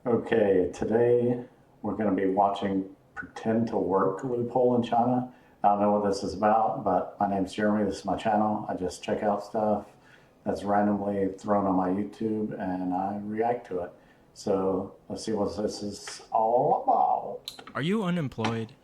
Okay, today we're going to be watching Pretend to Work Loophole in China. I don't know what this is about, but my name's Jeremy. This is my channel. I just check out stuff that's randomly thrown on my YouTube and I react to it. So let's see what this is all about. Are you unemployed?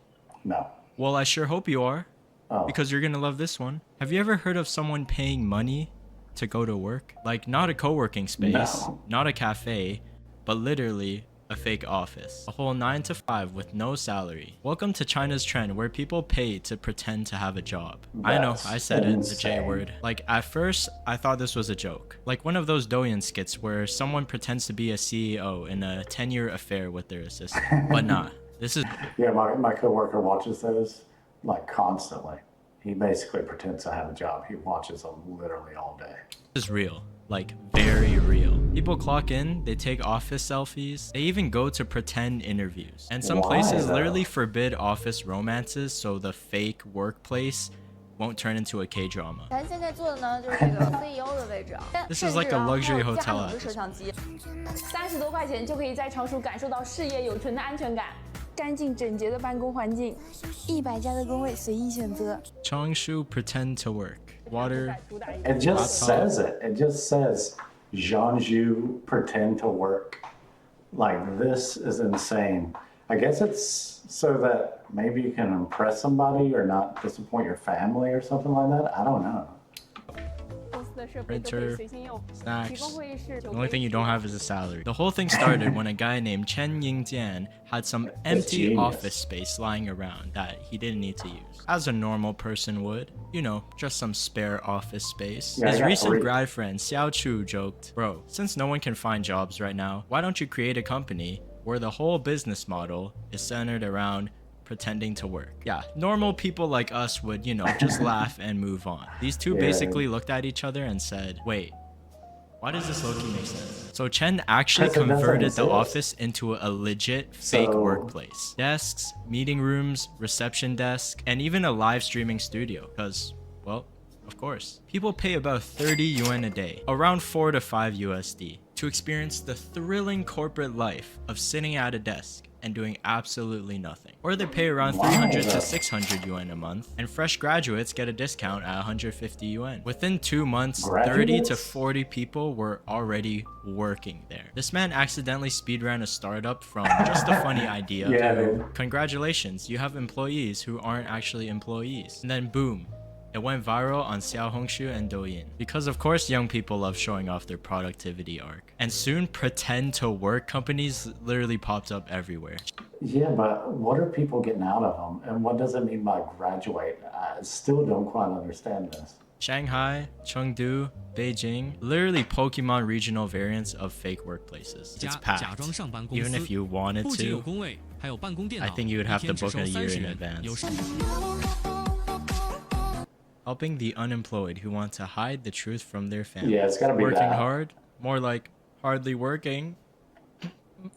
No. Well, I sure hope you are, Oh, because you're gonna love this one. Have you ever heard of someone paying money to go to work? Like, not a co-working space, no. not a cafe, but literally a fake office. A whole 9 to 5 with no salary. Welcome to China's trend where people pay to pretend to have a job. I know, I said it, the J word. Like, at first, I thought this was a joke. Like one of those Douyin skits where someone pretends to be a CEO in a 10-year affair with their assistant. But nah, this is Yeah, my coworker watches those like constantly. He basically pretends to have a job. He watches them literally all day. real. Like, very real. People clock in, they take office selfies, they even go to pretend interviews. And some Why, places though? literally forbid office romances so the fake workplace won't turn into a K-drama. 咱现在坐的呢就是这个 CEO 的位置啊 This is like a luxury 甚至 hotel 还有加 at 很多 this 摄像机， 30多块钱就可以在常熟感受到事业有成的安全感，干净整洁的办公环境100家的工位随意选择。 Changshu pretend to work. Water. It just says it. It just says Jiangsu pretend to work. Like, this is insane. I guess it's so that maybe you can impress somebody or not disappoint your family or something like that. I don't know. 公司的设备都可以随心用，提 Snacks. 供会议室。 The only thing you don't have is a salary. The whole thing started when a guy named Chen Yingjian had some empty genius. office space lying around that he didn't need to use. As a normal person would. You know, just some spare office space. Yeah, I His got recent 3. grad friend Xiao Chu joked, "Bro, since no one can find jobs right now, why don't you create a company where the whole business model is centered around pretending to work?" Yeah, normal people like us would, you know, just laugh and move on. These two Yeah. basically looked at each other and said, "Wait, why does this low-key make sense?" So Chen actually Because it doesn't converted the exist. office into a legit fake So- workplace. Desks, meeting rooms, reception desk, and even a live streaming studio. Because, well, of course. People pay about 30 yuan a day, around 4 to 5 USD, to experience the thrilling corporate life of sitting at a desk and doing absolutely nothing. Or they pay around 300 to 600 yuan a month, and fresh graduates get a discount at 150 yuan. Within 2 months, 30 to Graduates? 40 people were already working there. This man accidentally speedran a startup from just a funny idea Yeah, to dude. congratulations, you have employees who aren't actually employees. And then boom, it went viral on Xiaohongshu and Douyin. Because of course young people love showing off their productivity arc. And soon pretend to work companies literally popped up everywhere. Yeah, but what are people getting out of them? And what does it mean by graduate? I still don't quite understand this. Shanghai, Chengdu, Beijing, literally Pokemon regional variants of fake workplaces. It's 假 packed. 装上班公 Even 司 if you wanted 不仅有 to, 工位，还有办公电脑。 I think you would have to 一天只 book 收 a year 30 in 元 advance. 有时 Helping the unemployed who want to hide the truth from their families. Yeah, it's gotta be Working that. hard, more like hardly working.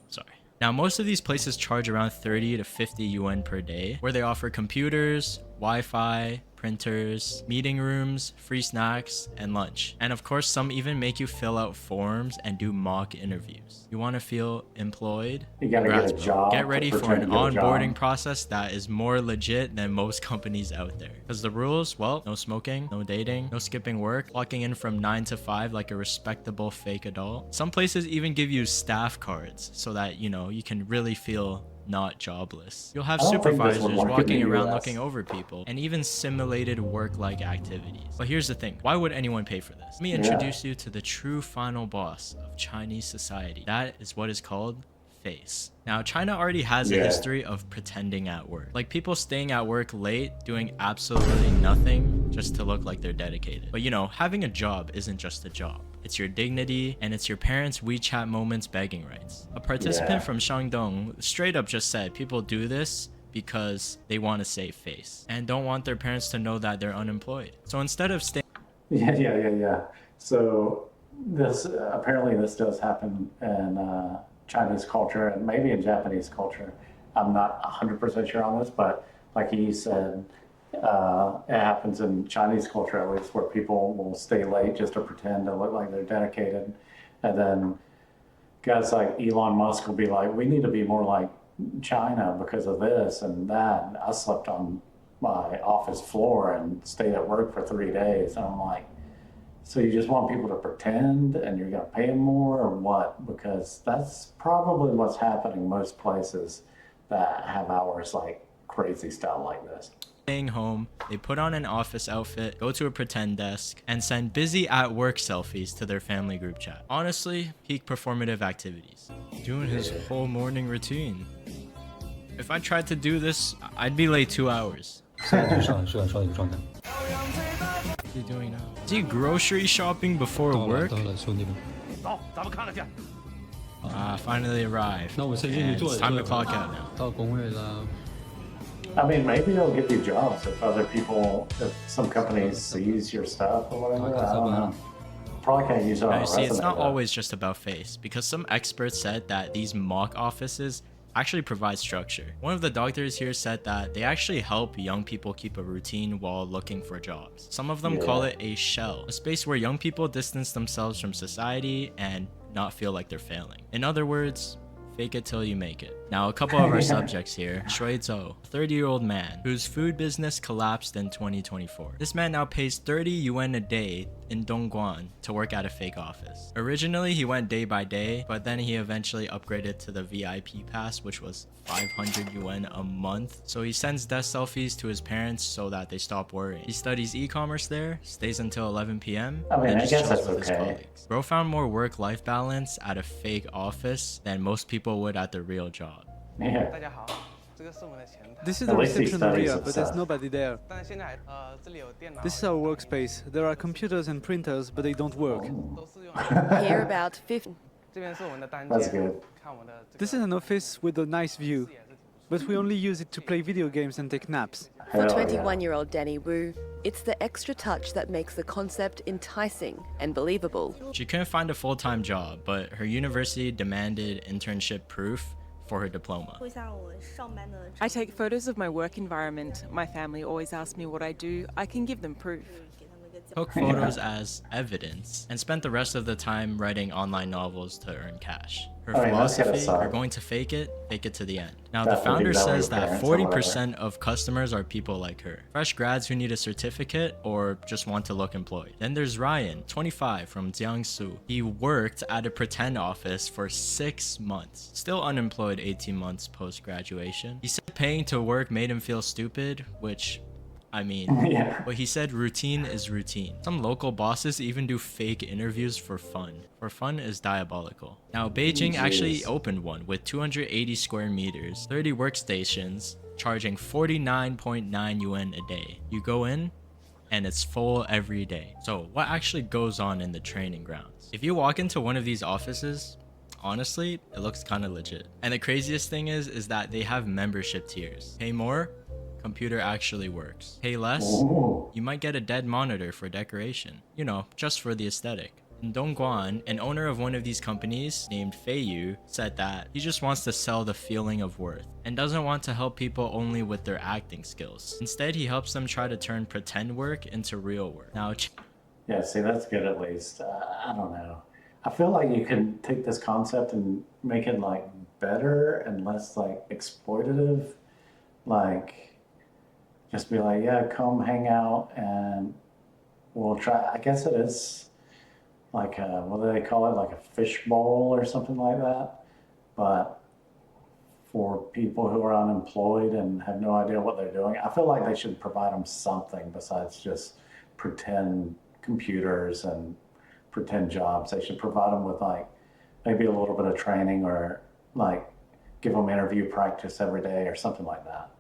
Sorry. Now, most of these places charge around 30 to 50 yuan per day, where they offer computers, Wi-Fi, printers, meeting rooms, free snacks, and lunch. And of course, some even make you fill out forms and do mock interviews. You want to feel employed? You gotta get a Congrats, bro. job Get to ready for pretend an to get a job. onboarding process that is more legit than most companies out there. Because the rules, well, no smoking, no dating, no skipping work, clocking in from 9 to 5 like a respectable fake adult. Some places even give you staff cards so that, you know, you can really feel not jobless. You'll have I don't think this supervisors would work in walking the around US. looking over people, and even simulated work-like activities. But here's the thing, why would anyone pay for this? Let me introduce you to the true final boss of Chinese society. That is what is called face. Now, China already has a Yeah. history of pretending at work. Like people staying at work late, doing absolutely nothing just to look like they're dedicated. But you know, having a job isn't just a job. It's your dignity, and it's your parents' WeChat moments begging rights. A participant Yeah. from Shandong straight up just said people do this because they want to save face and don't want their parents to know that they're unemployed. So instead of staying Yeah. So this apparently this does happen in Chinese culture and maybe in Japanese culture. I'm not 100% sure on this, but like he said, it happens in Chinese culture at least, where people will stay late just to pretend to look like they're dedicated, and then guys like Elon Musk will be like, we need to be more like China because of this and that. I slept on my office floor and stayed at work for 3 days. And I'm like, so you just want people to pretend and you're going to pay them more or what? Because that's probably what's happening most places that have hours like crazy style like this. Staying home, they put on an office outfit, go to a pretend desk, and send busy at work selfies to their family group chat. Honestly, peak performative activities. Doing his whole morning routine. If I tried to do this, I'd be late 2 hours. 现在就是上了一个状态。 What's he doing now? Is he grocery shopping before 到了 work? 到了，兄弟们。 Finally arrived. 那我们先进去 And 坐 it's 一 time to 坐 clock out now. 到工位了。 I mean, maybe it'll give you jobs if other people, if some companies seize your stuff or whatever. I don't know. Probably can't use it on Now, a you see, it's resume, not though. always just about face, because some experts said that these mock offices actually provide structure. One of the doctors here said that they actually help young people keep a routine while looking for jobs. Some of them call it a shell, a space where young people distance themselves from society and not feel like they're failing. In other words, fake it till you make it. Now, a couple of our subjects here. Shui Zhou, a 30-year-old man whose food business collapsed in 2024. This man now pays 30 yuan a day in Dongguan to work at a fake office. Originally, he went day by day, but then he eventually upgraded to the VIP pass, which was 500 yuan a month. So he sends death selfies to his parents so that they stop worrying. He studies e-commerce there, stays until 11 p.m. I mean, and I just guess chills that's with his okay. colleagues. Bro found more work-life balance at a fake office than most people would at their real job. Yeah. 大家好，这个是我们的前台。 This is At the least he reception studies area, it, but so. there's nobody there. 但是现在这里有电脑。 This is our workspace. There are computers and printers, but they don't work. 都是用。 Here about 50. 这边是我们的单 That's 间 good.，看我们的这个。 This is an office with a nice view, 视野是挺不错 but we only use it to play video games and take naps. For Hell yeah. 21-year-old Danny Wu, it's the extra touch that makes the concept enticing and believable. She couldn't find a full-time job, but her university demanded internship proof for her diploma. I take photos of my work environment. My family always asks me what I do. I can give them proof. Took photos as evidence and spent the rest of the time writing online novels to earn cash. Her I mean, that's gotta philosophy, suck. you're going to fake it to the end. Now, the Definitely founder do that with says that parents or 40% of customers are people like her. Fresh grads who need a certificate or just want to look employed. Then there's Ryan, 25, from Jiangsu. He worked at a pretend office for 6 months. Still unemployed 18 months post-graduation. He said paying to work made him feel stupid, which... I mean, Yeah. but he said routine is routine. Some local bosses even do fake interviews for fun. For fun is diabolical. Now, Beijing actually Jeez. opened one with 280 square meters, 30 workstations, charging 49.9 yuan a day. You go in, and it's full every day. So what actually goes on in the training grounds? If you walk into one of these offices, honestly, it looks kind of legit. And the craziest thing is that they have membership tiers. Pay more, computer actually works. Pay less, Ooh. you might get a dead monitor for decoration. You know, just for the aesthetic. In Dongguan, an owner of one of these companies named Fei Yu said that he just wants to sell the feeling of worth and doesn't want to help people only with their acting skills. Instead, he helps them try to turn pretend work into real work. Now, Yeah, see, that's good at least. I don't know. I feel like you can take this concept and make it like better and less like exploitative. Like, just be like, yeah, come hang out and we'll try. I guess it is like a, what do they call it? Like a fish bowl or something like that. But for people who are unemployed and have no idea what they're doing, I feel like they should provide them something besides just pretend computers and pretend jobs. They should provide them with like maybe a little bit of training or like give them interview practice every day or something like that.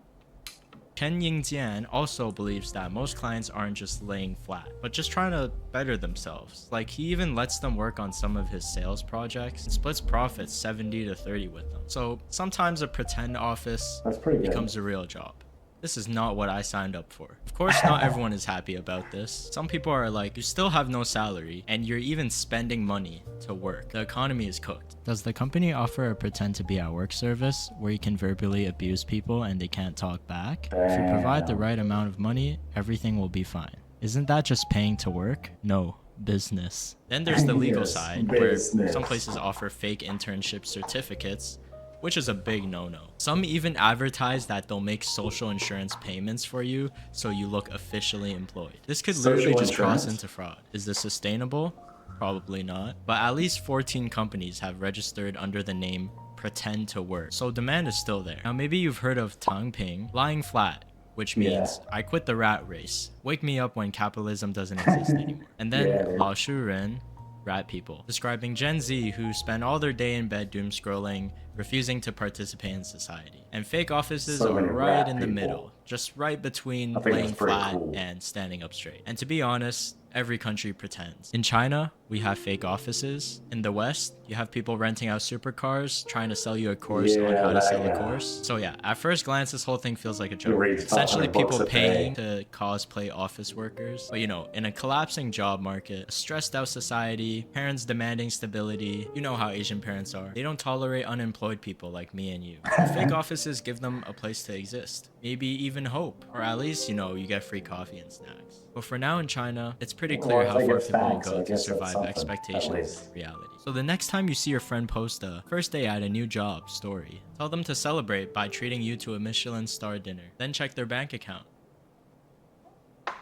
Ken Yingjian also believes that most clients aren't just laying flat, but just trying to better themselves. Like, he even lets them work on some of his sales projects and splits profits 70 to 30 with them. So sometimes a pretend office That's pretty good. becomes a real job. This is not what I signed up for. Of course, not everyone is happy about this. Some people are like, you still have no salary, and you're even spending money to work. The economy is cooked. Does the company offer a pretend to be at work service where you can verbally abuse people and they can't talk back? If you provide the Damn. right amount of money, everything will be fine. Isn't that just paying to work? No. business. Then there's the legal Yes, side, business. where some places offer fake internship certificates, which is a big no-no. Some even advertise that they'll make social insurance payments for you so you look officially employed. This could literally Social just cross insurance? into fraud. Is this sustainable? Probably not. But at least 14 companies have registered under the name Pretend to Work, so demand is still there. Now maybe you've heard of Tangping, lying flat, which means I quit the rat race. Wake me up when capitalism doesn't exist anymore. And then Yeah, dude. Lao Shu Ren, rat people, describing Gen Z who spend all their day in bed doom scrolling, refusing to participate in society. And fake offices So are many right rat in the people. middle, just right between I think laying that's pretty flat cool. and standing up straight. And to be honest, every country pretends. In China, we have fake offices. In the West, you have people renting out supercars, trying to sell you a course on Yeah, how to that sell a guy. course. So yeah, at first glance, this whole thing feels like a joke. reads Essentially 500 books people a paying day. to cosplay office workers. But you know, in a collapsing job market, a stressed out society, parents demanding stability, you know how Asian parents are. They don't tolerate unemployed people like me and you. Fake offices give them a place to exist. Maybe even hope. Or at least, you know, you get free coffee and snacks. But for now in China, it's pretty clear Well, how I think far it's people will facts. I go to guess that's survive something, at expectations least. and reality. So the next time you see your friend post a first day at a new job story, tell them to celebrate by treating you to a Michelin star dinner. Then check their bank account.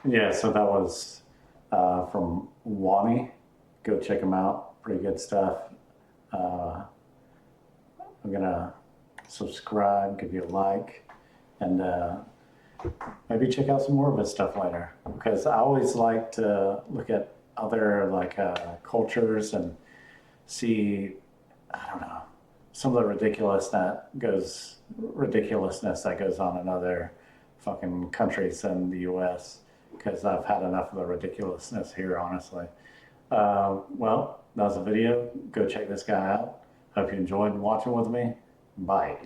Yeah, so that was from Wonny. Go check them out. Pretty good stuff. I'm gonna subscribe, give you a like, and maybe check out some more of his stuff later. Because I always like to look at other cultures and see, I don't know, some of the ridiculousness that goes on in other fucking countries than the U.S. Because I've had enough of the ridiculousness here, honestly. Well, that was a video. Go check this guy out. Hope you enjoyed watching with me. Bye.